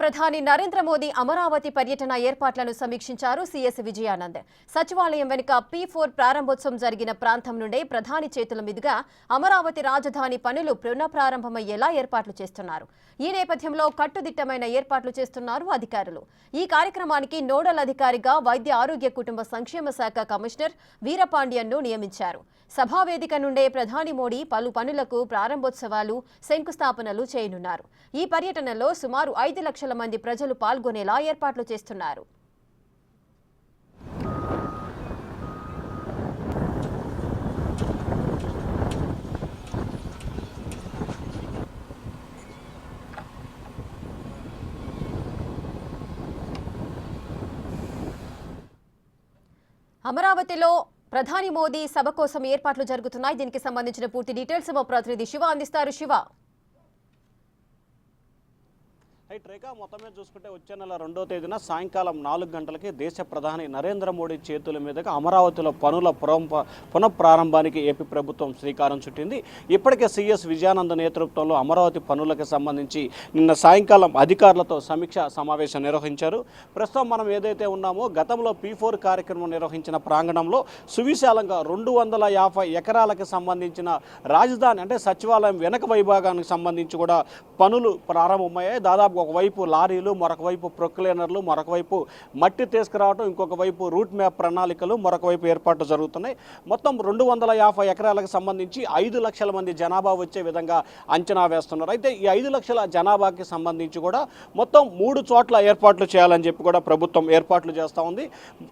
ప్రధాని నరేంద్ర మోదీ అమరావతి పర్యటన ఏర్పాట్లను సమీక్షించారు సీఎస్ విజయానంద్. సచివాలయం వెనుక P4 ప్రారంభోత్సవం జరిగిన ప్రాంతం నుండే ప్రధాని చేతుల మీదుగా అమరావతి రాజధాని పనులు పునఃప్రారంభమయ్యేలా ఏర్పాట్లు చేస్తున్నారు. ఈ నేపథ్యంలో కట్టుదిట్టమైన ఏర్పాట్లు చేస్తున్నారు అధికారులు. ఈ కార్యక్రమానికి నోడల్ అధికారిగా వైద్య ఆరోగ్య కుటుంబ సంక్షేమ శాఖ కమిషనర్ వీరపాండ్యన్ను నియమించారు. సభావేదిక నుండే ప్రధాని మోడీ పలు పనులకు ప్రారంభోత్సవాలు, శంకుస్థాపనలు చేయనున్నారు. ఈ పర్యటనలో సుమారు 5 లక్షల మంది ప్రజలు పాల్గొనేలా ఏర్పాట్లు చేస్తున్నారు. అమరావతిలో ప్రధాని మోదీ సభ కోసం ఏర్పాట్లు జరుగుతున్నాయి. దీనికి సంబంధించిన పూర్తి డీటెయిల్స్ మా ప్రతినిధి శివ అందిస్తారు. శివ, రేఖ మొత్తం మీద చూసుకుంటే వచ్చే నెల 2వ తేదీన సాయంకాలం 4 గంటలకి దేశ ప్రధాని నరేంద్ర మోడీ చేతుల మీదుగా అమరావతిలో పనుల పునఃప్రారంభానికి ఏపీ ప్రభుత్వం శ్రీకారం చుట్టింది. ఇప్పటికే సీఎస్ విజయానంద్ నేతృత్వంలో అమరావతి పనులకు సంబంధించి నిన్న సాయంకాలం అధికారులతో సమీక్ష సమావేశం నిర్వహించారు. ప్రస్తుతం మనం ఏదైతే ఉన్నామో గతంలో P4 కార్యక్రమం నిర్వహించిన ప్రాంగణంలో సువిశాలంగా 250 ఎకరాలకు సంబంధించిన రాజధాని అంటే సచివాలయం వెనక వైభాగానికి సంబంధించి కూడా పనులు ప్రారంభమయ్యాయి. దాదాపు ఒకవైపు లారీలు, మరొక వైపు ప్రొక్లేనర్లు, మరొక వైపు మట్టి తీసుకురావడం, ఇంకొక వైపు రూట్ మ్యాప్ ప్రణాళికలు, మరొక వైపు ఏర్పాట్లు జరుగుతున్నాయి. మొత్తం 250 ఎకరాలకు సంబంధించి 5 లక్షల మంది జనాభా వచ్చే విధంగా అంచనా వేస్తున్నారు. అయితే ఈ 5 లక్షల జనాభాకి సంబంధించి కూడా మొత్తం 3 చోట్ల ఏర్పాట్లు చేయాలని చెప్పి కూడా ప్రభుత్వం ఏర్పాట్లు చేస్తూ ఉంది.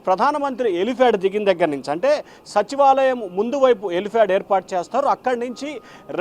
ప్రధానమంత్రి ఎలిఫ్యాడ్ దిగిన దగ్గర నుంచి అంటే సచివాలయం ముందు వైపు ఎలిఫ్యాడ్ ఏర్పాటు చేస్తారు. అక్కడి నుంచి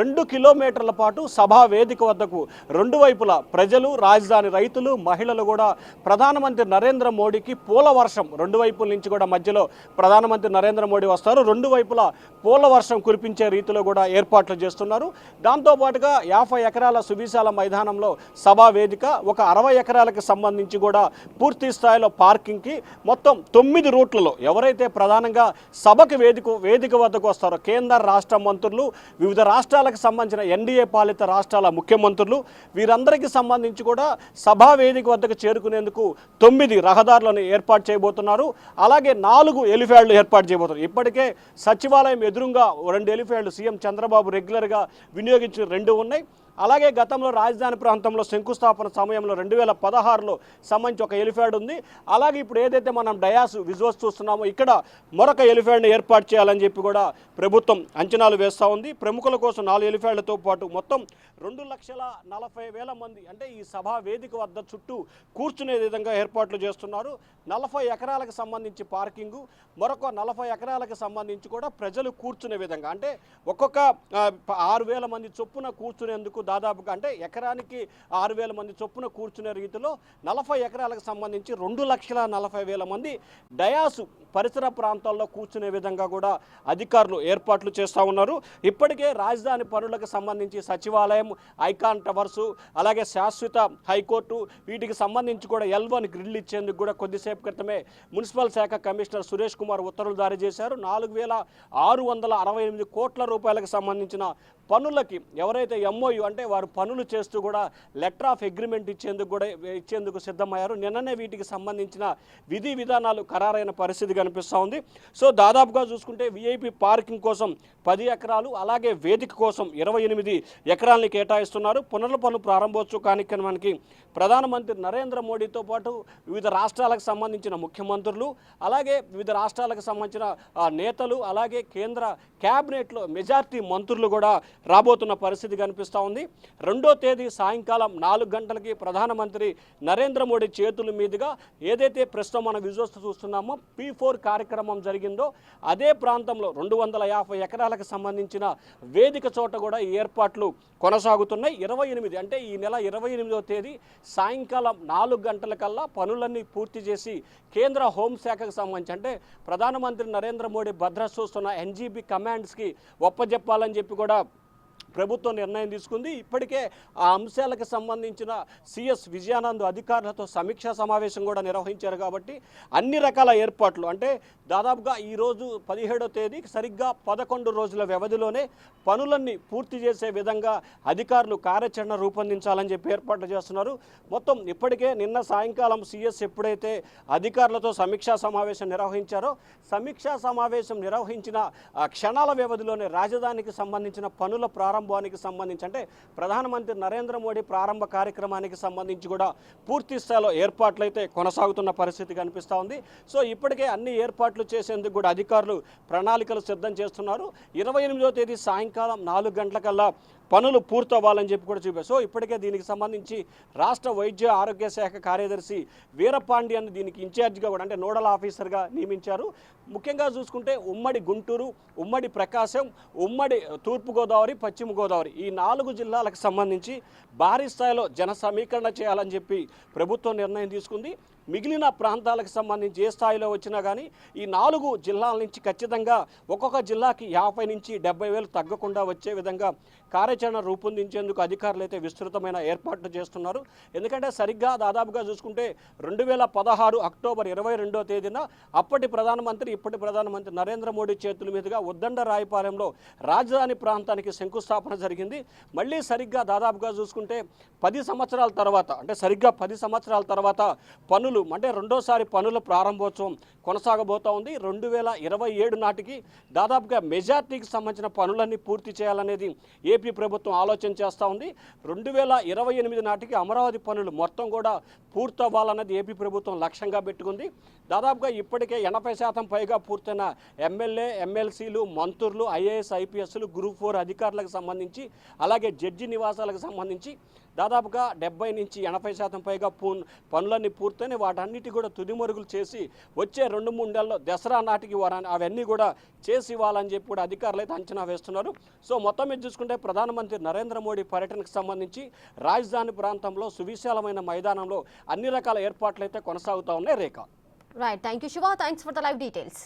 2 కిలోమీటర్ల పాటు సభా వేదిక వద్దకు రెండు వైపులా ప్రజలు, రాజధాని రైతులు, మహిళలు కూడా ప్రధానమంత్రి నరేంద్ర మోడీకి పూల వర్షం, రెండు వైపుల నుంచి కూడా మధ్యలో ప్రధానమంత్రి నరేంద్ర మోడీ వస్తారు. రెండు వైపులా పూల వర్షం కురిపించే రీతిలో కూడా ఏర్పాట్లు చేస్తున్నారు. దాంతోపాటుగా 50 ఎకరాల సువిశాల మైదానంలో సభా వేదిక, ఒక 60 ఎకరాలకు సంబంధించి కూడా పూర్తి స్థాయిలో పార్కింగ్కి మొత్తం 9 రూట్లలో ఎవరైతే ప్రధానంగా సభకు వేదిక వద్దకు వస్తారో కేంద్ర రాష్ట్ర మంత్రులు, వివిధ రాష్ట్రాలకు సంబంధించిన ఎన్డీఏ పాలిత రాష్ట్రాల ముఖ్యమంత్రులు, వీరందరికీ సంబంధించి కూడా సభా వేదిక వద్దకు చేరుకునేందుకు 9 రహదారులను ఏర్పాటు చేయబోతున్నారు. అలాగే 4 ఎలిఫ్యాడ్లు ఏర్పాటు చేయబోతున్నారు. ఇప్పటికే సచివాలయం ఎదురుగా 2 ఎలిఫ్యాడ్లు సీఎం చంద్రబాబు రెగ్యులర్గా వినియోగించిన 2 ఉన్నాయి. అలాగే గతంలో రాజధాని ప్రాంతంలో శంకుస్థాపన సమయంలో 2016లో సంబంధించి ఒక ఎలిఫ్యాడ్ ఉంది. అలాగే ఇప్పుడు ఏదైతే మనం డయాస్ విజువల్స్ చూస్తున్నామో ఇక్కడ మరొక ఎలిఫ్యాడ్ని ఏర్పాటు చేయాలని చెప్పి కూడా ప్రభుత్వం అంచనాలు వేస్తూ ఉంది. ప్రముఖుల కోసం 4 ఎలిఫ్యాడ్లతో పాటు మొత్తం 2,40,000 మంది అంటే ఈ సభా వేదిక వద్ద చుట్టూ కూర్చునే విధంగా ఏర్పాట్లు చేస్తున్నారు. 40 ఎకరాలకు సంబంధించి పార్కింగు, మరొక 40 ఎకరాలకు సంబంధించి కూడా ప్రజలు కూర్చునే విధంగా అంటే ఒక్కొక్క 6,000 మంది చొప్పున కూర్చునేందుకు దాదాపుగా అంటే ఎకరానికి 6,000 మంది చొప్పున కూర్చునే రీతిలో 40 ఎకరాలకు సంబంధించి 2,40,000 మంది డయాసు పరిసర ప్రాంతాల్లో కూర్చునే విధంగా కూడా అధికారులు ఏర్పాట్లు చేస్తూ ఉన్నారు. ఇప్పటికే రాజధాని పనులకు సంబంధించి సచివాలయం, ఐకాన్ టవర్సు, అలాగే శాశ్వత హైకోర్టు వీటికి సంబంధించి కూడా L1 గ్రిల్ ఇచ్చేందుకు కూడా కొద్దిసేపు క్రితమే మున్సిపల్ శాఖ కమిషనర్ సురేష్ కుమార్ ఉత్తర్వులు జారీ చేశారు. 4,668 కోట్ల రూపాయలకు సంబంధించిన పనులకి ఎవరైతే MOU అంటే వారు పనులు చేస్తూ కూడా లెటర్ ఆఫ్ అగ్రిమెంట్ ఇచ్చేందుకు సిద్ధమయ్యారు. నిన్ననే వీటికి సంబంధించిన విధి విధానాలు ఖరారైన పరిస్థితి కనిపిస్తూ ఉంది. సో దాదాపుగా చూసుకుంటే VIP పార్కింగ్ కోసం 10 ఎకరాలు, అలాగే వేదిక కోసం 28 ఎకరాలని కేటాయిస్తున్నారు. పనుల ప్రారంభోత్సవ కార్యక్రమానికి ప్రధానమంత్రి నరేంద్ర మోడీతో పాటు వివిధ రాష్ట్రాలకు సంబంధించిన ముఖ్యమంత్రులు, అలాగే వివిధ రాష్ట్రాలకు సంబంధించిన నేతలు, అలాగే కేంద్ర క్యాబినెట్లో మెజార్టీ మంత్రులు కూడా రాబోతున్న పరిస్థితి కనిపిస్తూ ఉంది. 2వ తేదీ సాయంకాలం 4 గంటలకి ప్రధానమంత్రి నరేంద్ర మోడీ చేతుల మీదుగా ఏదైతే ప్రస్తుతం మన విజువల్స్ చూస్తున్నామో P4 కార్యక్రమం జరిగిందో అదే ప్రాంతంలో 250 ఎకరాలకు సంబంధించిన వేదిక చోట కూడా ఈ ఏర్పాట్లు కొనసాగుతున్నాయి. 28 అంటే ఈ నెల 28వ తేదీ సాయంకాలం 4 గంటలకల్లా పనులన్నీ పూర్తి చేసి కేంద్ర హోంశాఖకు సంబంధించి అంటే ప్రధానమంత్రి నరేంద్ర మోడీ భద్రత చూస్తున్న NGB కమాండ్స్కి ఒప్పజెప్పాలని చెప్పి కూడా ప్రభుత్వం నిర్ణయం తీసుకుంది. ఇప్పటికే ఆ అంశాలకు సంబంధించిన సిఎస్ విజయానంద్ అధికారులతో సమీక్షా సమావేశం కూడా నిర్వహించారు. కాబట్టి అన్ని రకాల ఏర్పాట్లు అంటే దాదాపుగా ఈరోజు 17వ తేదీ సరిగ్గా 11 రోజుల వ్యవధిలోనే పనులన్నీ పూర్తి చేసే విధంగా అధికారులు కార్యాచరణ రూపొందించాలని చెప్పి ఏర్పాట్లు చేస్తున్నారు. మొత్తం ఇప్పటికే నిన్న సాయంకాలం సిఎస్ ఎప్పుడైతే అధికారులతో సమీక్షా సమావేశం నిర్వహించారో సమీక్షా సమావేశం నిర్వహించిన క్షణాల వ్యవధిలోనే రాజధానికి సంబంధించిన పనుల ప్రారంభానికి సంబంధించి అంటే ప్రధానమంత్రి నరేంద్ర మోడీ ప్రారంభ కార్యక్రమానికి సంబంధించి కూడా పూర్తి స్థాయిలో ఏర్పాట్లు అయితే కొనసాగుతున్న పరిస్థితి కనిపిస్తూ ఉంది. సో ఇప్పటికే అన్ని ఏర్పాట్లు చేసేందుకు కూడా అధికారులు ప్రణాళికలు సిద్ధం చేస్తున్నారు. 28వ తేదీ సాయంకాలం 4 గంటలకల్లా పనులు పూర్తవ్వాలని చెప్పి కూడా చూపారు. సో ఇప్పటికే దీనికి సంబంధించి రాష్ట్ర వైద్య ఆరోగ్య శాఖ కార్యదర్శి వీరపాండ్యన్ దీనికి ఇన్ఛార్జిగా కూడా అంటే నోడల్ ఆఫీసర్గా నియమించారు. ముఖ్యంగా చూసుకుంటే ఉమ్మడి గుంటూరు, ఉమ్మడి ప్రకాశం, ఉమ్మడి తూర్పుగోదావరి, పశ్చిమ గోదావరి ఈ 4 జిల్లాలకు సంబంధించి భారీ స్థాయిలో జన సమీకరణ చేయాలని చెప్పి ప్రభుత్వం నిర్ణయం తీసుకుంది. మిగిలిన ప్రాంతాలకు సంబంధించి ఏ స్థాయిలో వచ్చినా కానీ ఈ 4 జిల్లాల నుంచి ఖచ్చితంగా ఒక్కొక్క జిల్లాకి 50 నుంచి 70,000 తగ్గకుండా వచ్చే విధంగా కార్యాచరణ రూపొందించేందుకు అధికారులు అయితే విస్తృతమైన ఏర్పాట్లు చేస్తున్నారు. ఎందుకంటే సరిగ్గా దాదాపుగా చూసుకుంటే 2016 అక్టోబర్ 22వ తేదీన అప్పటి ప్రధానమంత్రి నరేంద్ర మోడీ చేతుల మీదుగా ఉద్దండ రాయపాలెంలో రాజధాని ప్రాంతానికి శంకుస్థాపన జరిగింది. మళ్ళీ సరిగ్గా దాదాపుగా చూసుకుంటే 10 సంవత్సరాల తర్వాత అంటే సరిగ్గా 10 సంవత్సరాల తర్వాత పనులు అంటే రెండోసారి పనుల ప్రారంభోత్సవం కొనసాగబోతూ ఉంది. 2027 నాటికి దాదాపుగా మెజార్టీకి సంబంధించిన పనులన్నీ పూర్తి చేయాలనేది ఏపీ ప్రభుత్వం ఆలోచన చేస్తూ ఉంది. 2028 నాటికి అమరావతి పనులు మొత్తం కూడా పూర్తవ్వాలన్నది ఏపీ ప్రభుత్వం లక్ష్యంగా పెట్టుకుంది. దాదాపుగా ఇప్పటికే 80% పైగా పూర్తయిన ఎమ్మెల్యే, ఎమ్మెల్సీలు, మంత్రులు, ఐఏఎస్, ఐపీఎస్లు, గ్రూప్ 4 అధికారులకు సంబంధించి అలాగే జడ్జి నివాసాలకు సంబంధించి దాదాపుగా 70 నుంచి 80% పైగా పనులన్నీ పూర్తయిన వాటన్నిటి కూడా తుదిమరుగులు చేసి వచ్చే 2-3 నెలల్లో దసరా నాటికి అవన్నీ కూడా చేసి ఇవ్వాలని చెప్పి కూడా అధికారులు అయితే అంచనా వేస్తున్నారు. సో మొత్తం మీద చూసుకుంటే ప్రధానమంత్రి నరేంద్ర మోడీ పర్యటనకు సంబంధించి రాజధాని ప్రాంతంలో సువిశాలమైన మైదానంలో అన్ని రకాల ఏర్పాట్లు అయితే కొనసాగుతూ ఉన్నాయి. Rekha. Right, thank you Shiva, thanks for the live details.